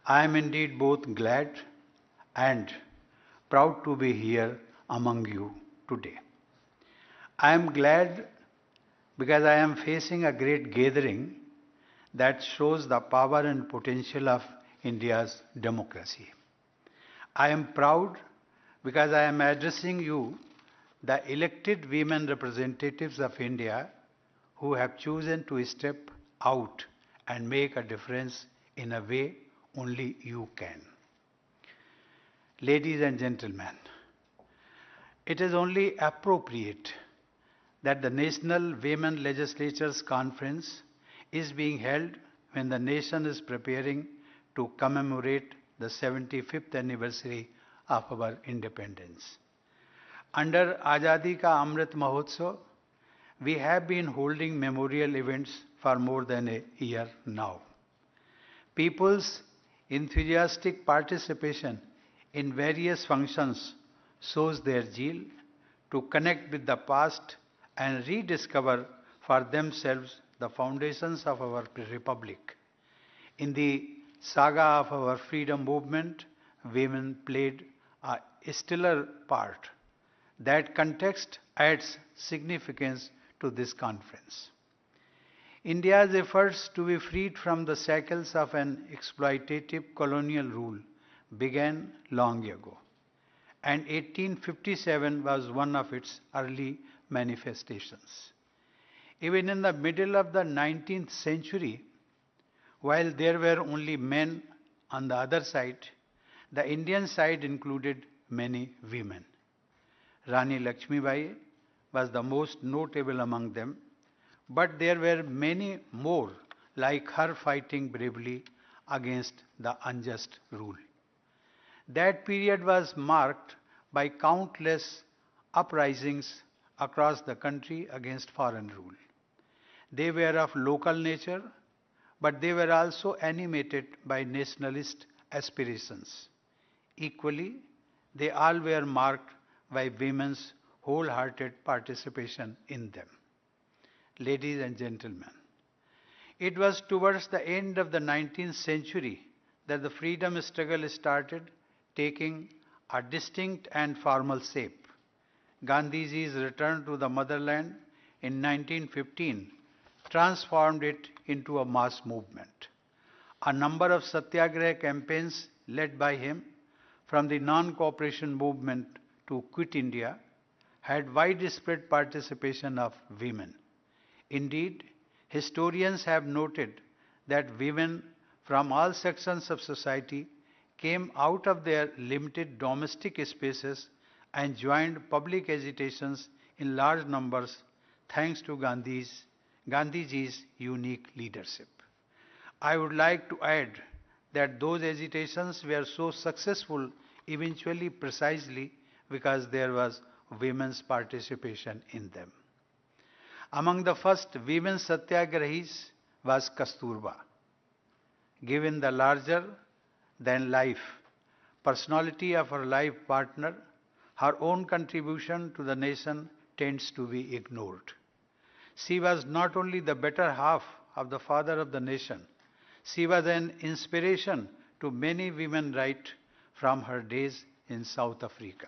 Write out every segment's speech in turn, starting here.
I am indeed both glad and proud to be here among you today. I am glad because I am facing a great gathering that shows the power and potential of India's democracy. I am proud because I am addressing you, the elected women representatives of India who have chosen to step out and make a difference in a way only you can. Ladies and gentlemen, it is only appropriate that the National Women Legislatures Conference is being held when the nation is preparing to commemorate the 75th anniversary of our independence. Under Azadi Ka Amrit Mahotsav, we have been holding memorial events for more than a year now. People's enthusiastic participation in various functions shows their zeal to connect with the past and rediscover for themselves the foundations of our republic. In the saga of our freedom movement, women played a stellar part. That context adds significance to this conference. India's efforts to be freed from the shackles of an exploitative colonial rule began long ago, and 1857 was one of its early manifestations. Even in the middle of the 19th century, while there were only men on the other side, the Indian side included many women. Rani Lakshmibai was the most notable among them, but there were many more like her fighting bravely against the unjust rule. That period was marked by countless uprisings across the country against foreign rule. They were of local nature, but they were also animated by nationalist aspirations. Equally, they all were marked by women's wholehearted participation in them. Ladies and gentlemen, it was towards the end of the 19th century that the freedom struggle started taking a distinct and formal shape. Gandhiji's return to the motherland in 1915 transformed it into a mass movement. A number of satyagraha campaigns led by him, from the non-cooperation movement to Quit India, had widespread participation of women. Indeed, historians have noted that women from all sections of society came out of their limited domestic spaces and joined public agitations in large numbers thanks to Gandhiji's unique leadership. I would like to add that those agitations were so successful eventually precisely because there was women's participation in them. Among the first women satyagrahis was Kasturba. Given the larger than life personality of her life partner, her own contribution to the nation tends to be ignored. She was not only the better half of the father of the nation, she was an inspiration to many women right from her days in South Africa.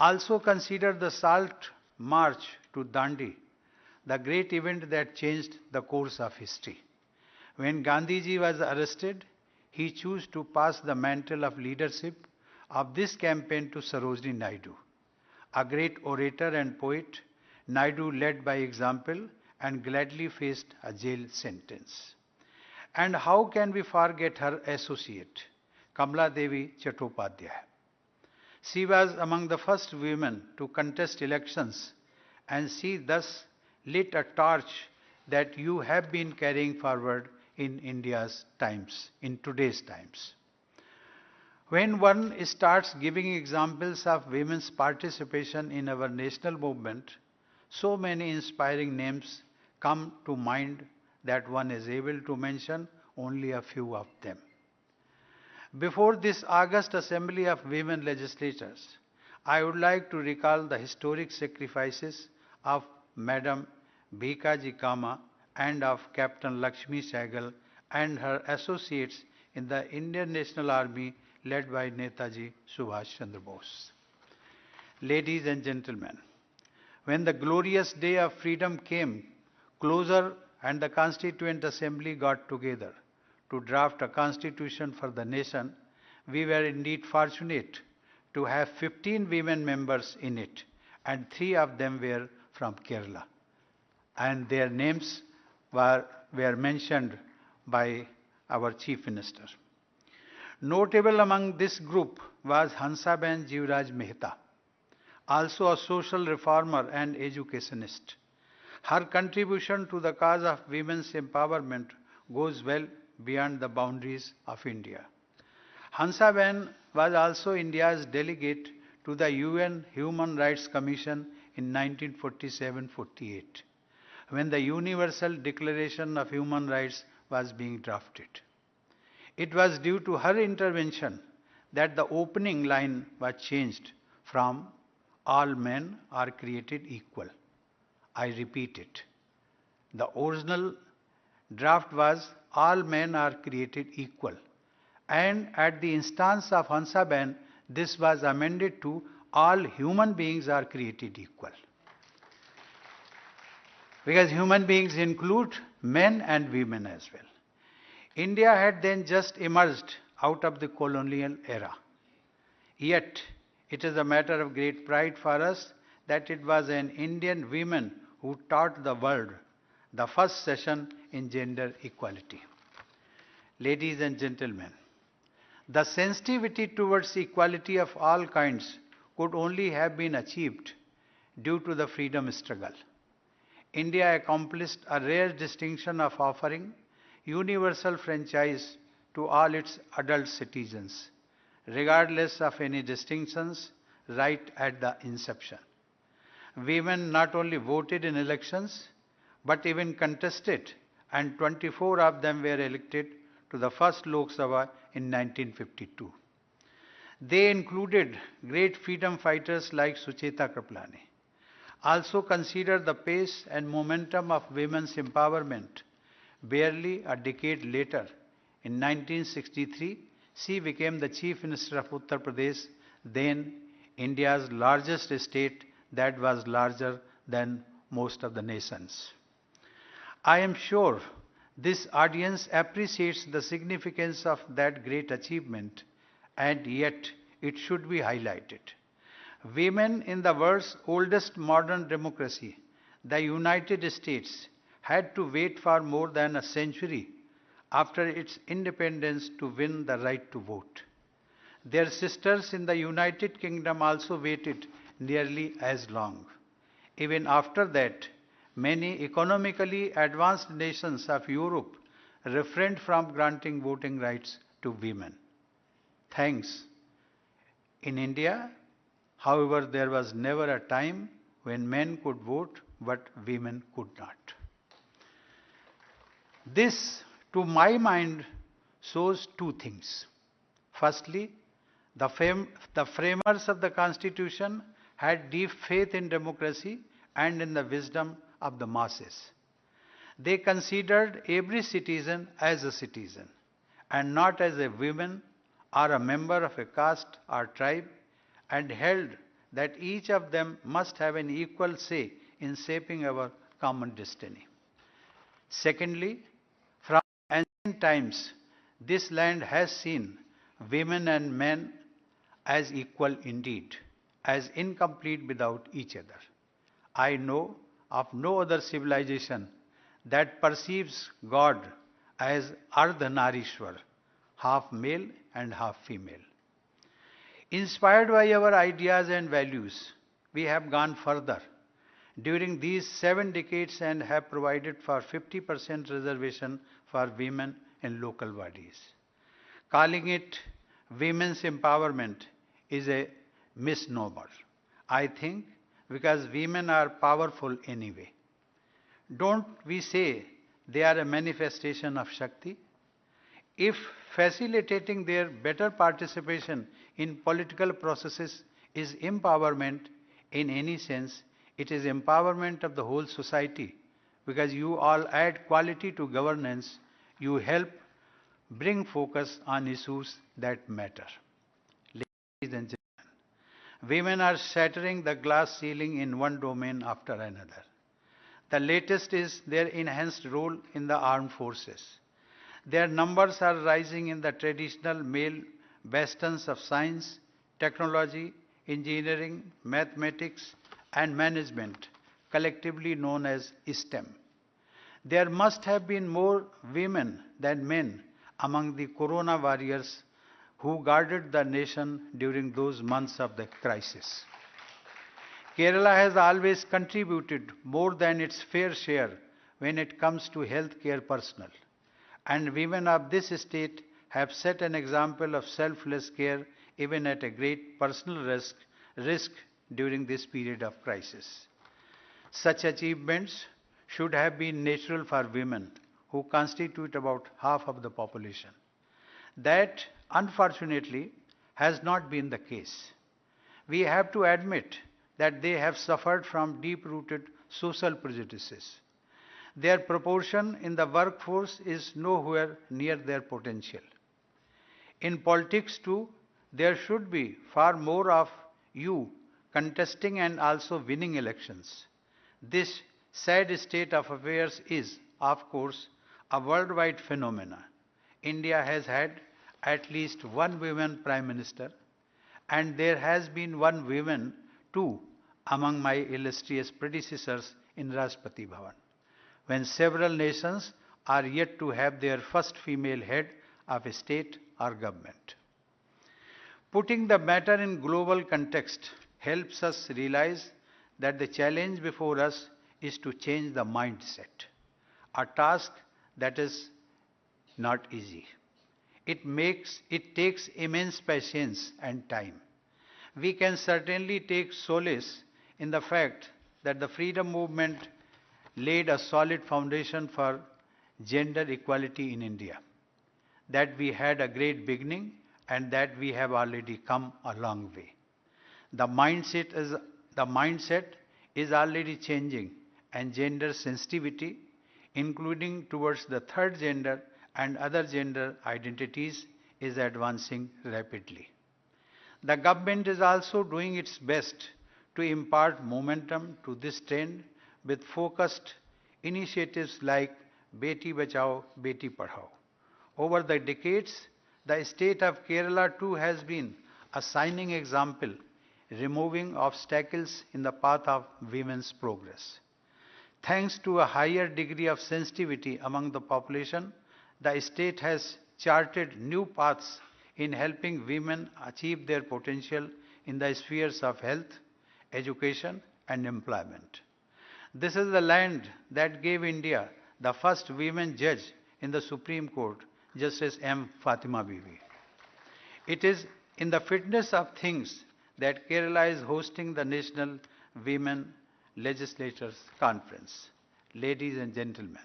Also consider the Salt March to Dandi, the great event that changed the course of history. When Gandhiji was arrested, he chose to pass the mantle of leadership of this campaign to Sarojini Naidu. A great orator and poet, Naidu led by example and gladly faced a jail sentence. And how can we forget her associate, Kamala Devi Chattopadhyay? She was among the first women to contest elections, and she thus lit a torch that you have been carrying forward in India's times, in today's times. When one starts giving examples of women's participation in our national movement, so many inspiring names come to mind that one is able to mention only a few of them. Before this August Assembly of Women Legislators, I would like to recall the historic sacrifices of Madam Bhikaji Kama and of Captain Lakshmi Sehgal and her associates in the Indian National Army led by Netaji Subhash Chandra Bose. Ladies and gentlemen, when the glorious day of freedom came closer and the Constituent Assembly got together to draft a constitution for the nation, we were indeed fortunate to have 15 women members in it, and 3 of them were from Kerala. And their names were mentioned by our Chief Minister. Notable among this group was Hansaben Jivraj Mehta, also a social reformer and educationist. Her contribution to the cause of women's empowerment goes well beyond the boundaries of India. Hansaben was also India's delegate to the UN Human Rights Commission in 1947-48, when the Universal Declaration of Human Rights was being drafted. It was due to her intervention that the opening line was changed from "all men are created equal." I repeat it. The original draft was "all men are created equal." And at the instance of Hansaben, this was amended to "all human beings are created equal." Because human beings include men and women as well. India had then just emerged out of the colonial era. Yet, it is a matter of great pride for us that it was an Indian woman who taught the world the first session in gender equality. Ladies and gentlemen, the sensitivity towards equality of all kinds could only have been achieved due to the freedom struggle. India accomplished a rare distinction of offering universal franchise to all its adult citizens, regardless of any distinctions, right at the inception. Women not only voted in elections, but even contested, and 24 of them were elected to the first Lok Sabha in 1952. They included great freedom fighters like Sucheta Kripalani. Also consider the pace and momentum of women's empowerment. Barely a decade later, in 1963, she became the Chief Minister of Uttar Pradesh, then India's largest state that was larger than most of the nations. I am sure this audience appreciates the significance of that great achievement, and yet it should be highlighted. Women in the world's oldest modern democracy, the United States, had to wait for more than a century after its independence to win the right to vote. Their sisters in the United Kingdom also waited nearly as long. Even after that, many economically advanced nations of Europe refrained from granting voting rights to women. Thanks. In India, however, there was never a time when men could vote but women could not. This, to my mind, shows 2 things. Firstly, the framers of the Constitution had deep faith in democracy and in the wisdom of the masses. They considered every citizen as a citizen and not as a woman or a member of a caste or tribe, and held that each of them must have an equal say in shaping our common destiny. Secondly, from ancient times, this land has seen women and men as equal indeed, as incomplete without each other. I know of no other civilization that perceives God as Ardhanarishwar, half male and half female. Inspired by our ideas and values, we have gone further during these 7 decades and have provided for 50% reservation for women in local bodies. Calling it women's empowerment is a misnomer, I think, because women are powerful anyway. Don't we say they are a manifestation of Shakti? If facilitating their better participation in political processes is empowerment in any sense, it is empowerment of the whole society, because you all add quality to governance, you help bring focus on issues that matter. Ladies and gentlemen, women are shattering the glass ceiling in one domain after another. The latest is their enhanced role in the armed forces. Their numbers are rising in the traditional male bastions of science, technology, engineering, mathematics, and management, collectively known as STEM. There must have been more women than men among the corona warriors who guarded the nation during those months of the crisis. Kerala has always contributed more than its fair share when it comes to healthcare personnel, and women of this state have set an example of selfless care even at a great personal risk during this period of crisis. Such achievements should have been natural for women, who constitute about half of the population. That, unfortunately, has not been the case. We have to admit that they have suffered from deep-rooted social prejudices. Their proportion in the workforce is nowhere near their potential. In politics too, there should be far more of you contesting and also winning elections. This sad state of affairs is, of course, a worldwide phenomenon. India has had at least one woman prime minister, and there has been one woman too among my illustrious predecessors in Rashtrapati Bhavan, when several nations are yet to have their first female head of a state or government. Putting the matter in global context helps us realize that the challenge before us is to change the mindset, a task that is not easy. It takes immense patience and time. We can certainly take solace in the fact that the freedom movement laid a solid foundation for gender equality in India, that we had a great beginning and that we have already come a long way. The mindset is already changing, and gender sensitivity, including towards the third gender and other gender identities, is advancing rapidly. The government is also doing its best to impart momentum to this trend with focused initiatives like Beti Bachao, Beti Padhao. Over the decades, the state of Kerala too has been a shining example, removing obstacles in the path of women's progress. Thanks to a higher degree of sensitivity among the population, the state has charted new paths in helping women achieve their potential in the spheres of health, education, and employment. This is the land that gave India the first women judge in the Supreme Court, Justice M. Fatima Bibi. It is in the fitness of things that Kerala is hosting the National Women Legislators Conference. Ladies and gentlemen,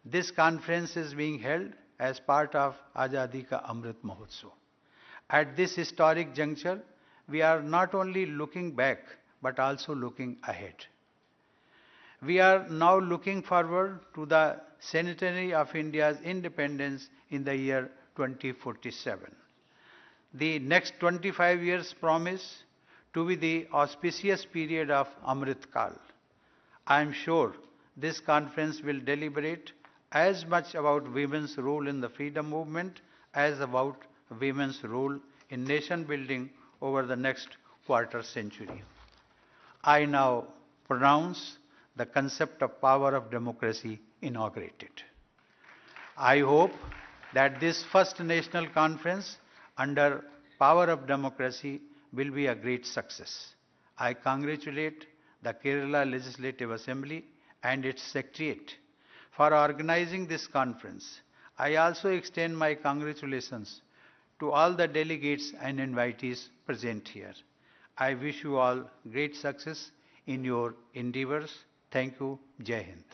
this conference is being held as part of Azadi Ka Amrit Mahotsav. At this historic juncture, we are not only looking back but also looking ahead. We are now looking forward to the centenary of India's independence in the year 2047. The next 25 years promise to be the auspicious period of Amrit Kal. I am sure this conference will deliberate as much about women's role in the freedom movement as about women's role in nation building over the next quarter century. I now pronounce the concept of power of democracy inaugurated. I hope that this first national conference under power of democracy will be a great success. I congratulate the Kerala Legislative Assembly and its Secretariat for organizing this conference. I also extend my congratulations to all the delegates and invitees present here. I wish you all great success in your endeavors. Thank you. Jai Hind.